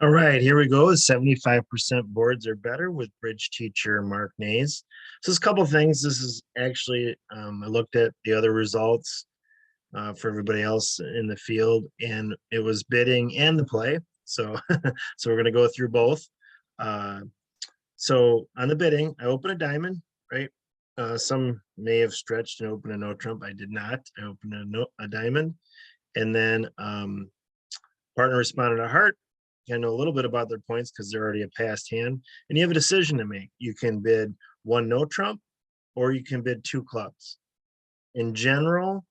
All right, here we go. 75% boards are better with bridge teacher Mark Nehs. So there's a couple things. This is actually, I looked at the other results for everybody else in the field, and it was bidding and the play. So, so we're going to go through both. Uh, so on the bidding, I opened a diamond, right? Some may have stretched and opened a no trump. I did not. I opened a diamond, and then partner responded a heart. I know a little bit about their points because they're already a passed hand, and you have a decision to make. You can bid one no trump, or you can bid two clubs. In general,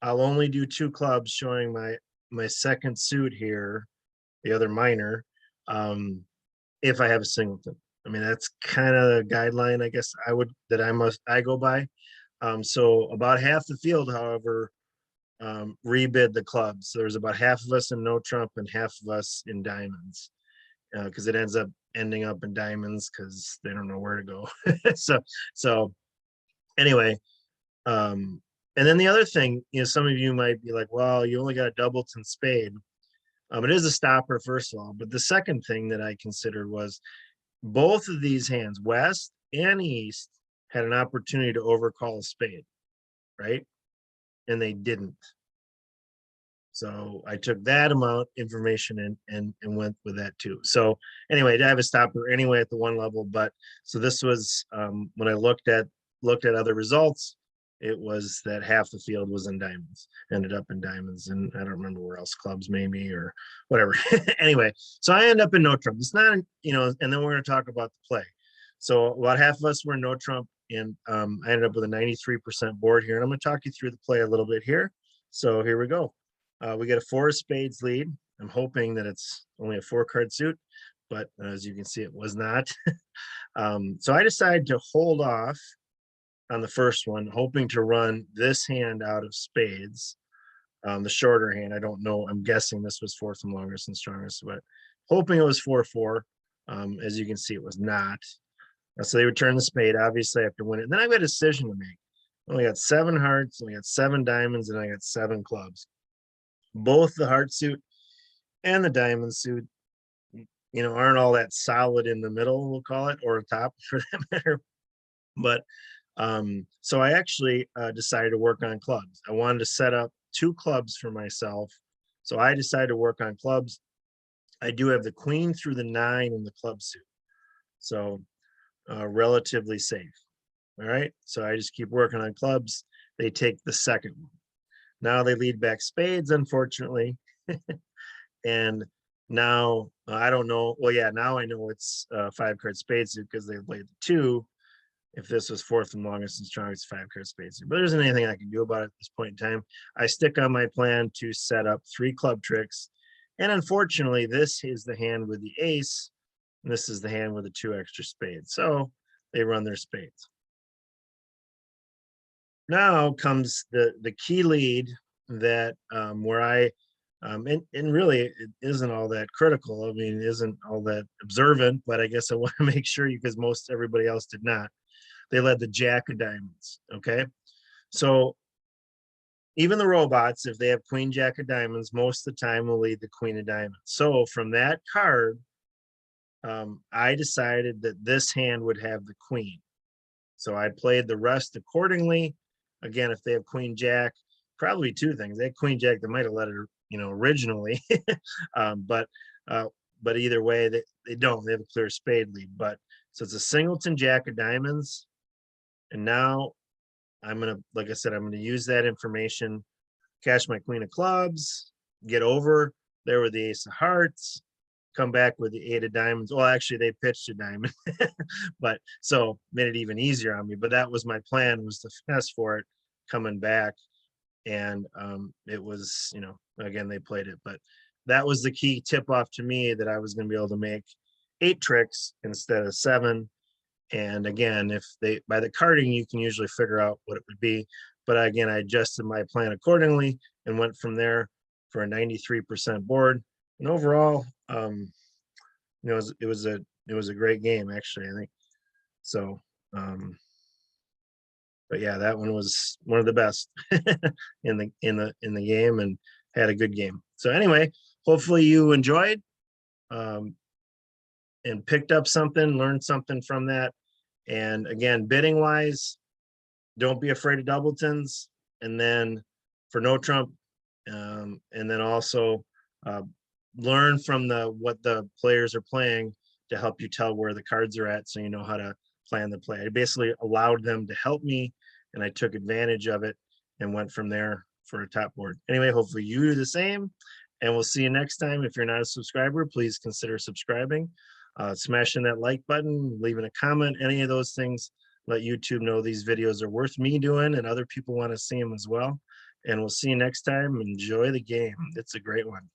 I'll only do two clubs, showing my second suit here, the other minor, if I have a singleton. I mean, that's kind of the guideline, I guess I go by. So about half the field, however, rebid the clubs. So there's about half of us in no trump and half of us in diamonds, because it ends up ending up in diamonds because they don't know where to go. So anyway, and then the other thing, some of you might be like, well, you only got a doubleton spade. It is a stopper, first of all, but the second thing that I considered was both of these hands, West and East, had an opportunity to overcall a spade, right? And they didn't. So I took that amount information and went with that too. So anyway, I have a stopper anyway at the one level, but so this was when I looked at other results, it was that half the field was in diamonds, ended up in diamonds, and I don't remember where else, clubs maybe or whatever. Anyway, so I end up in no trump. It's not, and then we're going to talk about the play. So about half of us were in no trump, and I ended up with a 93% board here, and I'm going to talk you through the play a little bit here. So here we go. We get a four of spades lead. I'm hoping that it's only a 4-card suit, but as you can see, it was not. So I decided to hold off on the first one, hoping to run this hand out of spades. The shorter hand, I don't know. I'm guessing this was fourth and longest and strongest, but hoping it was 4-4. As you can see, it was not. So they return the spade. Obviously, I have to win it. And then I've got a decision to make. I only got 7 hearts, only got 7 diamonds, and I got 7 clubs. Both the heart suit and the diamond suit, aren't all that solid in the middle, we'll call it, or top for that matter. But so I actually decided to work on clubs. I wanted to set up 2 clubs for myself. So I decided to work on clubs. I do have the queen through the 9 in the club suit. So relatively safe. All right. So I just keep working on clubs. They take the second one. Now they lead back spades, unfortunately. And now I don't know. Well, yeah, now I know it's 5-card spades because they played the 2. If this was fourth and longest and strongest, 5-card spades. But there isn't anything I can do about it at this point in time. I stick on my plan to set up 3 club tricks. And unfortunately, this is the hand with the ace. And this is the hand with the 2 extra spades. So they run their spades. Now comes the key lead that where I and really it isn't all that critical. I mean, it isn't all that observant, but I guess I want to make sure because most everybody else did not. They led the jack of diamonds. Okay. So even the robots, if they have queen jack of diamonds, most of the time will lead the queen of diamonds. So from that card, I decided that this hand would have the queen. So I played the rest accordingly. Again, if they have queen jack, probably 2 things. They had queen jack, they might have let it, originally. But either way, they don't. They have a clear spade lead. But so it's a singleton jack of diamonds. And now I'm going to, like I said, I'm going to use that information, cash my queen of clubs, get over there with the ace of hearts, come back with the 8 of diamonds. Well, actually, they pitched a diamond, but so made it even easier on me. But that was my plan, was to finesse for it coming back. And it was, again, they played it. But that was the key tip off to me that I was going to be able to make 8 tricks instead of 7. And again, if they, by the carding, you can usually figure out what it would be. But again, I adjusted my plan accordingly and went from there for a 93% board. And overall, it was a great game, actually, I think. So, but yeah, that one was one of the best in the game, and had a good game. So anyway, hopefully you enjoyed. and picked up something, learned something from that. And again, bidding wise, don't be afraid of doubletons. And then for no trump, and then also uh, learn from what the players are playing to help you tell where the cards are at, so you know how to plan the play. I basically allowed them to help me, and I took advantage of it and went from there for a top board. Anyway, hopefully you do the same, and we'll see you next time. If you're not a subscriber, please consider subscribing, smashing that like button, leaving a comment, any of those things. Let YouTube know these videos are worth me doing and other people want to see them as well. And we'll see you next time. Enjoy the game. It's a great one.